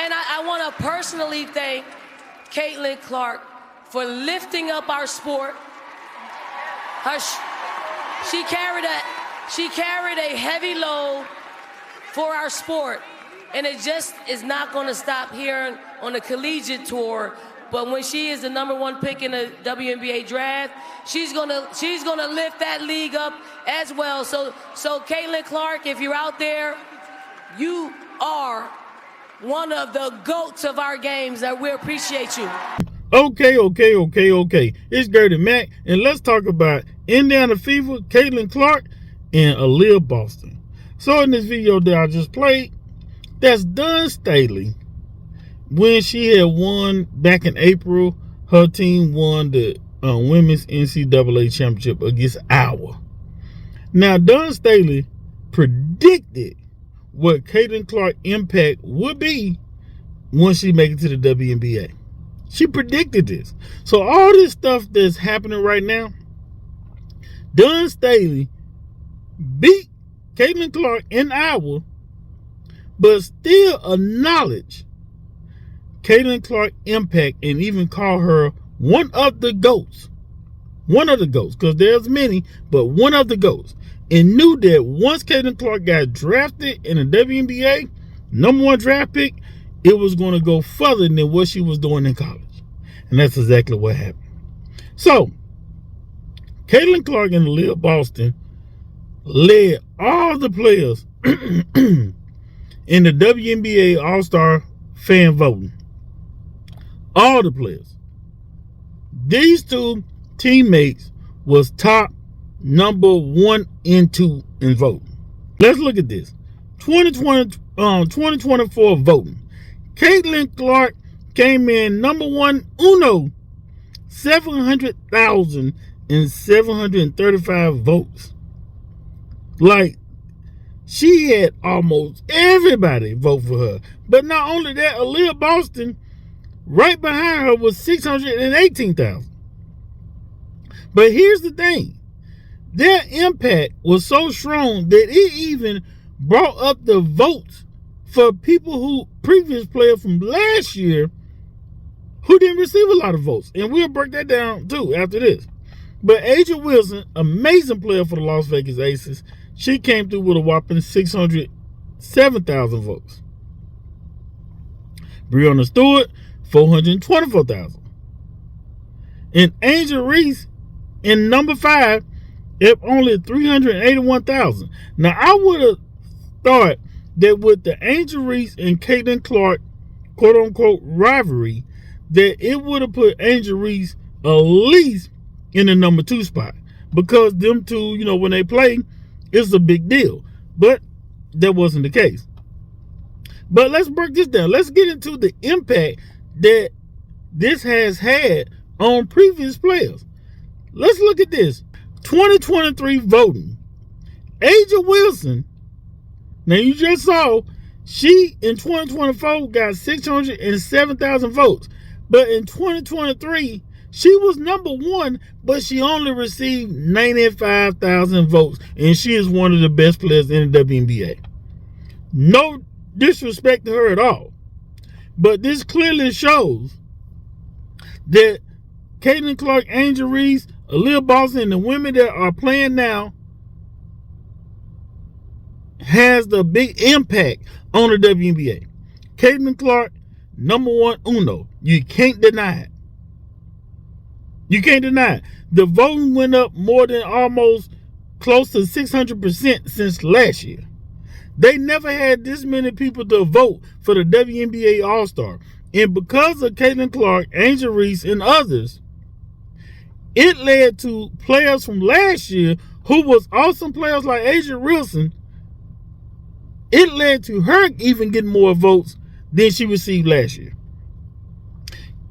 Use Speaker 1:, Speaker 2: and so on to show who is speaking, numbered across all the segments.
Speaker 1: And I want to personally thank Caitlin for lifting up our sport. She carried a heavy load for our sport, and it just is not going to stop here on the collegiate tour. But when she is the #1 pick in the WNBA draft, she's gonna lift that league up as well. So Caitlin Clark, if you're out there, you are one of the GOATs of our games, that we appreciate you.
Speaker 2: Okay. It's Gertie Mack, and let's talk about Indiana Fever, Caitlin Clark, and Aaliyah Boston. So in this video that I just played, that's Dawn Staley. When she had won back in April, her team won the women's NCAA championship against Iowa. Now, Dawn Staley predicted what Caitlin Clark's impact would be once she make it to the WNBA. She predicted this. So all this stuff that's happening right now, Dawn Staley beat Caitlin Clark in Iowa, but still acknowledged Caitlin Clark's impact and even call her one of the GOATs. One of the GOATs, because there's many, but one of the GOATs. And knew that once Caitlin Clark got drafted in the WNBA, #1 draft pick, it was going to go further than what she was doing in college. And that's exactly what happened. So, Caitlin Clark and Aaliyah Boston led all the players in the WNBA All-Star fan voting. All the players. These two teammates was top #1 and 2 in voting. Let's look at this. 2024 voting. Caitlin Clark came in #1 uno, 700,735 votes. Like, she had almost everybody vote for her. But not only that, Aaliyah Boston, right behind her, was 618,000. But here's the thing. Their impact was so strong that it even brought up the votes for people who, previous players from last year, who didn't receive a lot of votes. And we'll break that down too after this. But Asia Wilson, amazing player for the Las Vegas Aces, she came through with a whopping 607,000 votes. Breonna Stewart, 424,000. And Angel Reese in #5 at only 381,000. Now, I would have thought that with the Angel Reese and Caitlin Clark quote-unquote rivalry, that it would have put Angel Reese at least in the #2 spot. Because them two, when they play, it's a big deal. But that wasn't the case. But let's break this down. Let's get into the impact that this has had on previous players. Let's look at this. 2023 voting. Asia Wilson, now you just saw, she in 2024 got 607,000 votes. But in 2023, she was #1, but she only received 95,000 votes. And she is one of the best players in the WNBA. No disrespect to her at all. But this clearly shows that Caitlin Clark, Angel Reese, Aaliyah Boston, and the women that are playing now has the big impact on the WNBA. Caitlin Clark, #1 uno. You can't deny it. You can't deny it. The voting went up more than almost close to 600% since last year. They never had this many people to vote for the WNBA All-Star. And because of Caitlin Clark, Angel Reese, and others, it led to players from last year who was awesome players like Asia Wilson. It led to her even getting more votes than she received last year.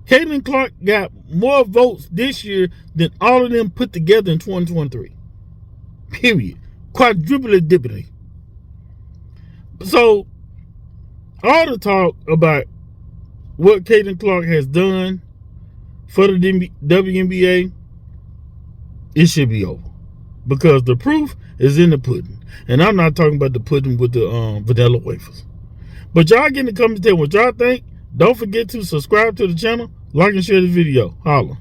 Speaker 2: Caitlin Clark got more votes this year than all of them put together in 2023. Period. Quadruple-dippity. So, all the talk about what Caitlin Clark has done for the WNBA, it should be over. Because the proof is in the pudding. And I'm not talking about the pudding with the vanilla wafers. But y'all get in the comments, tell what y'all think. Don't forget to subscribe to the channel, like and share the video. Holla.